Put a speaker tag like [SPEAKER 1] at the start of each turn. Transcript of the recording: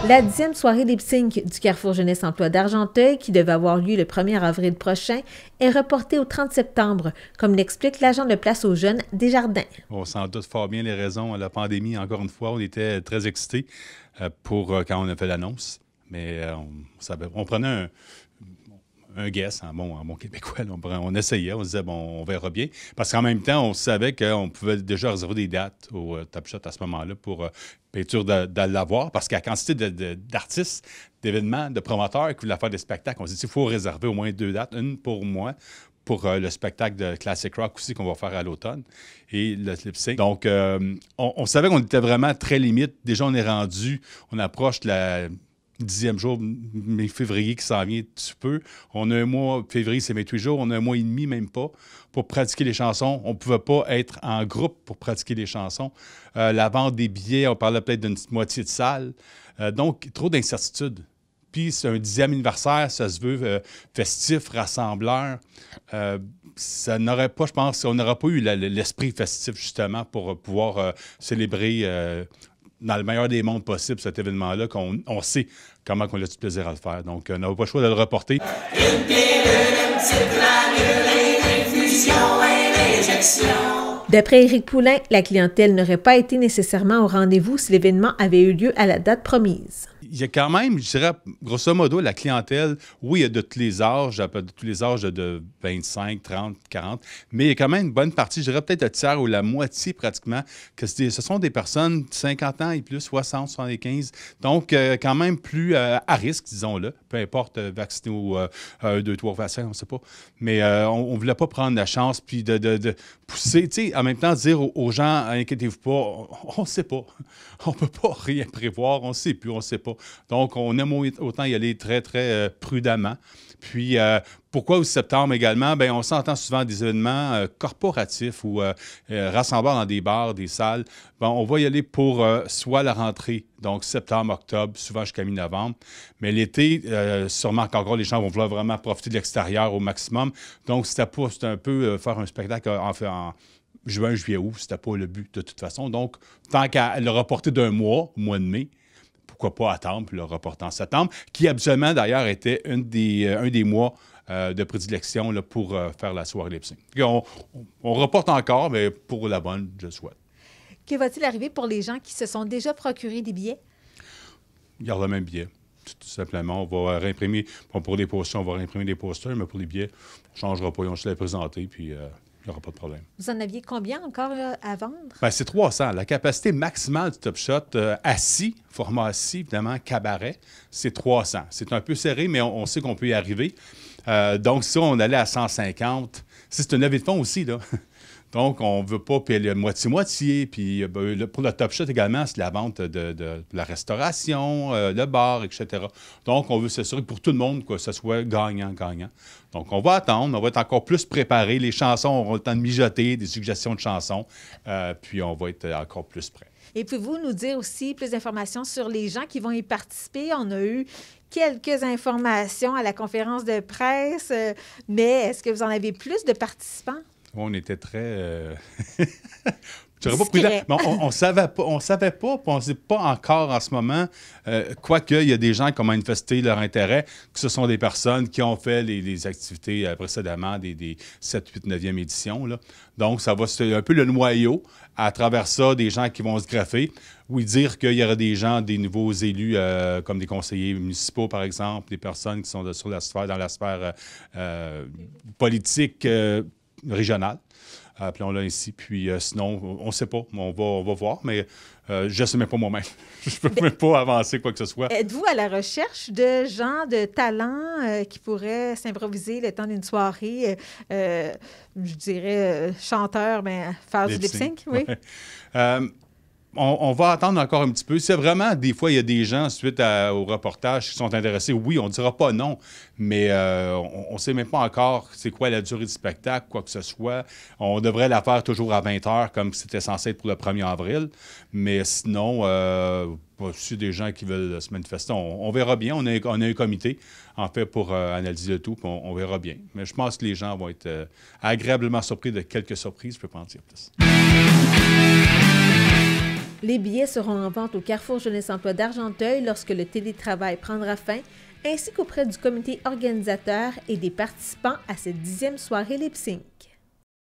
[SPEAKER 1] La 10e soirée lip-sync du Carrefour Jeunesse Emploi d'Argenteuil, qui devait avoir lieu le 1er avril prochain, est reportée au 30 septembre, comme l'explique l'agent de place aux jeunes Desjardins.
[SPEAKER 2] On s'en doute fort bien les raisons. La pandémie, encore une fois, on était très excités quand on a fait l'annonce. Mais on prenait un guess en bon québécois. Là, on essayait, on se disait, bon, on verra bien. Parce qu'en même temps, on savait qu'on pouvait déjà réserver des dates au Top Shot à ce moment-là pour être sûr de l'avoir. Parce qu'à la quantité d'artistes, d'événements, de promoteurs qui voulaient faire des spectacles, on s'est dit qu'il faut réserver au moins 2 dates. Une pour moi, pour le spectacle de Classic Rock aussi qu'on va faire à l'automne, et le lip-sync. Donc, on savait qu'on était vraiment très limite. Déjà, on approche de la 10e jour, février qui s'en vient tu peu. On a un mois, février, c'est 28 jours. On a un mois et demi, même pas, pour pratiquer les chansons. On ne pouvait pas être en groupe pour pratiquer les chansons. La vente des billets, on parlait peut-être d'une moitié de salle. Donc, trop d'incertitudes. Puis, c'est un 10e anniversaire, ça se veut festif, rassembleur. Ça n'aurait pas, je pense, on n'aurait pas eu l'esprit festif, justement, pour pouvoir célébrer dans le meilleur des mondes possible cet événement-là, qu'on sait comment on a du plaisir à le faire. Donc, on n'a pas le choix de le reporter.
[SPEAKER 3] Une pilule, une petite granule, une infusion, une injection.
[SPEAKER 1] D'après Éric Poulain, la clientèle n'aurait pas été nécessairement au rendez-vous si l'événement avait eu lieu à la date promise.
[SPEAKER 2] Il y a quand même, je dirais, grosso modo, la clientèle, oui, il y a de tous les âges, de 25, 30, 40, mais il y a quand même une bonne partie, je dirais peut-être le tiers ou la moitié pratiquement, que ce sont des personnes de 50 ans et plus, 60, 75, donc quand même plus à risque, disons-le, peu importe vacciné ou 1, 2, 3 vaccins, on ne sait pas, mais on ne voulait pas prendre la chance puis de pousser, tu sais, en même temps dire aux gens, inquiétez-vous pas, on ne sait pas, on ne peut pas rien prévoir, on ne sait plus, on ne sait pas. Donc, on aime autant y aller très, très prudemment. Puis, pourquoi au septembre également? Bien, on s'entend souvent des événements corporatifs ou rassembleurs dans des bars, des salles. Bon, on va y aller pour soit la rentrée, donc septembre, octobre, souvent jusqu'à mi-novembre. Mais l'été, sûrement qu'encore les gens vont vouloir vraiment profiter de l'extérieur au maximum. Donc, c'était un peu faire un spectacle en juin, juillet, août. C'était pas le but de toute façon. Donc, tant qu'à le reporter d'un mois, au mois de mai, pourquoi pas attendre puis le reporter en septembre, qui habituellement, d'ailleurs, était un des mois de prédilection là, pour faire la soirée lip-sync. On reporte encore, mais pour la bonne, je le souhaite.
[SPEAKER 1] Que va-t-il arriver pour les gens qui se sont déjà procurés des billets?
[SPEAKER 2] Ils gardent le même billet, tout simplement. On va réimprimer, pour les posters, on va réimprimer des posters, mais pour les billets, on ne changera pas. Ils ont juste à les présenter, puis il n'y aura pas de problème.
[SPEAKER 1] Vous en aviez combien encore à vendre? Bien,
[SPEAKER 2] c'est 300. La capacité maximale du Top Shot assis, format assis, évidemment, cabaret, c'est 300. C'est un peu serré, mais on sait qu'on peut y arriver. Donc, si on allait à 150, c'est une levée de fonds aussi, là. Donc, on ne veut pas payer moitié-moitié. Puis pour le Top Shot également, c'est la vente de la restauration, le bar, etc. Donc, on veut s'assurer pour tout le monde que ce soit gagnant-gagnant. Donc, on va attendre, on va être encore plus préparé. Les chansons auront le temps de mijoter, des suggestions de chansons, puis on va être encore plus prêts.
[SPEAKER 1] Et pouvez-vous nous dire aussi plus d'informations sur les gens qui vont y participer? On a eu quelques informations à la conférence de presse, mais est-ce que vous en avez plus de participants?
[SPEAKER 2] On était très... Je dirais pas prudent, mais on ne savait pas, puis on ne sait pas encore en ce moment, quoique il y a des gens qui ont manifesté leur intérêt, que ce sont des personnes qui ont fait les activités précédemment, des 7, 8, 9e éditions. Là. Donc, c'est un peu le noyau. À travers ça, des gens qui vont se greffer. Oui, dire qu'il y aura des gens, des nouveaux élus, comme des conseillers municipaux, par exemple, des personnes qui sont dans la sphère politique régionale. Appelons-le ainsi. Puis sinon, on ne sait pas. On va voir, mais je ne sais même pas moi-même. Je ne peux même pas avancer quoi que ce soit.
[SPEAKER 1] Êtes-vous à la recherche de gens de talent qui pourraient s'improviser le temps d'une soirée, je dirais chanteur, mais faire du lip-sync? Oui.
[SPEAKER 2] Ouais. On va attendre encore un petit peu. C'est vraiment, des fois, il y a des gens, suite au reportage, qui sont intéressés. Oui, on ne dira pas non, mais on ne sait même pas encore c'est quoi la durée du spectacle, quoi que ce soit. On devrait la faire toujours à 20 h, comme c'était censé être pour le 1er avril. Mais sinon, si des gens qui veulent se manifester, on verra bien. On a un comité, en fait, pour analyser le tout, puis on verra bien. Mais je pense que les gens vont être agréablement surpris de quelques surprises. Je ne peux pas en dire plus.
[SPEAKER 1] Les billets seront en vente au Carrefour Jeunesse Emploi d'Argenteuil lorsque le télétravail prendra fin, ainsi qu'auprès du comité organisateur et des participants à cette 10e soirée lip-sync.